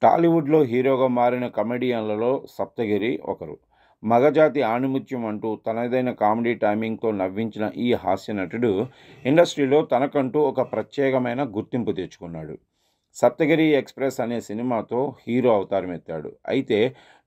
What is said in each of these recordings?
టాలీవుడ్‌లో హీరోగా మారిన కమెడియన్లలో సప్తగిరి ఒకరు. మగజాతి ఆణిముత్యం అంటూ తనదైన కామెడీ టైమింగ్‌తో నవ్వించిన ఈ హాస్య నటుడు ఇండస్ట్రీలో తనకంటూ ఒక ప్రత్యేకమైన గుర్తింపు తెచ్చుకున్నాడు. 'సప్తగిరి ఎక్స్‌ప్రెస్' అనే సినిమాతో హీరో అవతారమెత్తాడు. అయితే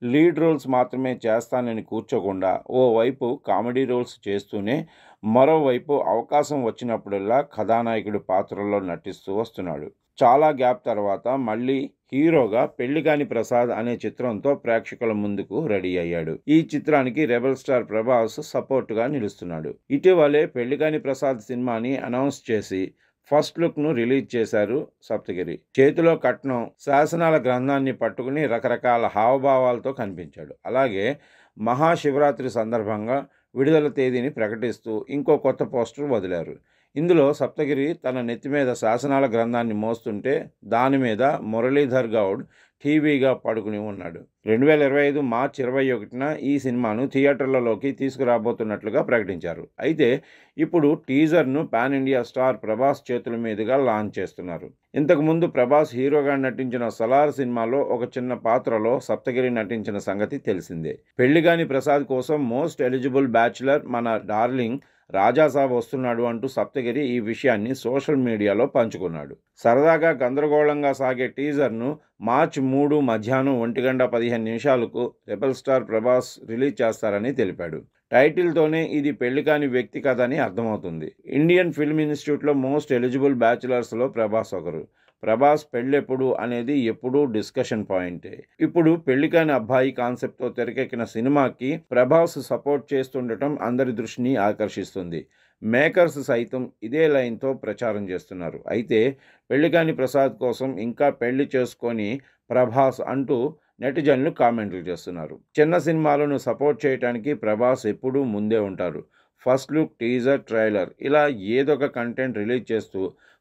లీడ్ రోల్స్ మాత్రమే చేస్తానని కూర్చోకుండా ఓవైపు కామెడీ రోల్స్ చేస్తూనే మరోవైపు అవకాశం వచ్చినప్పుడల్లా కథానాయకుడి పాత్రల్లో నటిస్తూ వస్తున్నాడు. చాలా గ్యాప్ తర్వాత మళ్ళీ హీరోగా 'పెళ్లికాని ప్రసాద్' అనే చిత్రంతో ప్రేక్షకుల ముందుకు రెడీ అయ్యాడు. ఈ చిత్రానికి రెబెల్ స్టార్ ప్రభాస్ సపోర్ట్‌గా నిలుస్తున్నాడు. ఇటీవలే 'పెళ్లికాని ప్రసాద్' సినిమాని అనౌన్స్ చేసి ఫస్ట్ లుక్‌ను రిలీజ్ చేశారు సప్తగిరి. చేతిలో కట్నం, శాసనాల గ్రంథాన్ని పట్టుకుని రకరకాల హావభావాలతో కనిపించాడు. అలాగే మహాశివరాత్రి సందర్భంగా విడుదల తేదీని ప్రకటిస్తూ ఇంకో కొత్త పోస్టర్ వదిలారు. ఇందులో సప్తగిరి తన నెత్తి మీద శాసనాల గ్రంథాన్ని మోస్తుంటే దాని మీద మురళీధర్ గౌడ్ టీవీగా పడుకుని ఉన్నాడు. 2025 మార్చి 21న ఈ సినిమాను థియేటర్లలోకి తీసుకురాబోతున్నట్లుగా ప్రకటించారు. అయితే ఇప్పుడు టీజర్ను పాన్ ఇండియా స్టార్ ప్రభాస్ చేతుల మీదుగా లాంచ్ చేస్తున్నారు. ఇంతకుముందు ప్రభాస్ హీరోగా నటించిన 'సలార్' సినిమాలో ఒక చిన్న పాత్రలో సప్తగిరి నటించిన సంగతి తెలిసిందే. 'పెళ్లికాని ప్రసాద్' కోసం మోస్ట్ ఎలిజిబుల్ బ్యాచులర్ మన డార్లింగ్ రాజాసాబ్ వస్తున్నాడు అంటూ సప్తగిరి ఈ విషయాన్ని సోషల్ మీడియాలో పంచుకున్నాడు. సరదాగా గందరగోళంగా సాగే టీజర్ను మార్చి 3 మధ్యాహ్నం 1:15 రెబెల్ స్టార్ ప్రభాస్ రిలీజ్ చేస్తారని తెలిపాడు. టైటిల్తోనే ఇది పెళ్లికాని వ్యక్తి కథ అని అర్థమవుతుంది. ఇండియన్ ఫిల్మ్ ఇన్స్టిట్యూట్లో మోస్ట్ ఎలిజిబుల్ బ్యాచులర్స్లో ప్రభాస్ ఒకరు. ప్రభాస్ పెళ్ళెప్పుడు అనేది ఎప్పుడూ డిస్కషన్ పాయింటే. ఇప్పుడు పెళ్లికాని అబ్బాయి కాన్సెప్ట్తో తెరకెక్కిన సినిమాకి ప్రభాస్ సపోర్ట్ చేస్తుండటం అందరి దృష్టిని ఆకర్షిస్తుంది. మేకర్స్ సైతం ఇదే లైన్తో ప్రచారం చేస్తున్నారు. అయితే పెళ్లికాని ప్రసాద్ కోసం ఇంకా పెళ్లి చేసుకొని ప్రభాస్ అంటూ నెటిజన్లు కామెంట్లు చేస్తున్నారు. చిన్న సినిమాలను సపోర్ట్ చేయడానికి ప్రభాస్ ఎప్పుడూ ముందే ఉంటారు. ఫస్ట్ లుక్, టీజర్, ట్రైలర్ ఇలా ఏదొక కంటెంట్ రిలీజ్ చేస్తూ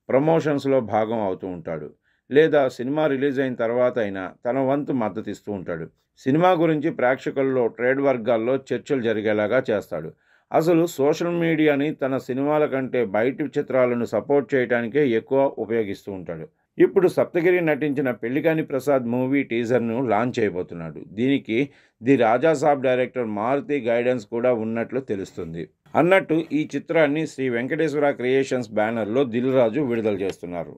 ప్రమోషన్స్లో భాగం అవుతూ ఉంటాడు. లేదా సినిమా రిలీజ్ అయిన తర్వాత అయినా తన వంతు మద్దతు ఇస్తూ ఉంటాడు. సినిమా గురించి ప్రేక్షకుల్లో, ట్రేడ్ వర్గాల్లో చర్చలు జరిగేలాగా చేస్తాడు. అసలు సోషల్ మీడియాని తన సినిమాల కంటే బయటి చిత్రాలను సపోర్ట్ చేయడానికే ఎక్కువ ఉపయోగిస్తూ ఉంటాడు. ఇప్పుడు సప్తగిరి నటించిన 'పెళ్లికాని ప్రసాద్' మూవీ టీజర్ను లాంచ్ చేయబోతున్నాడు. దీనికి the Raja Saab director Maruthi guidance కూడా ఉన్నట్లు తెలుస్తుంది. అన్నట్టు ఈ చిత్రాన్ని శ్రీ వెంకటేశ్వర క్రియేషన్స్ బ్యానర్లో దిల్ రాజు విడుదల చేస్తున్నారు.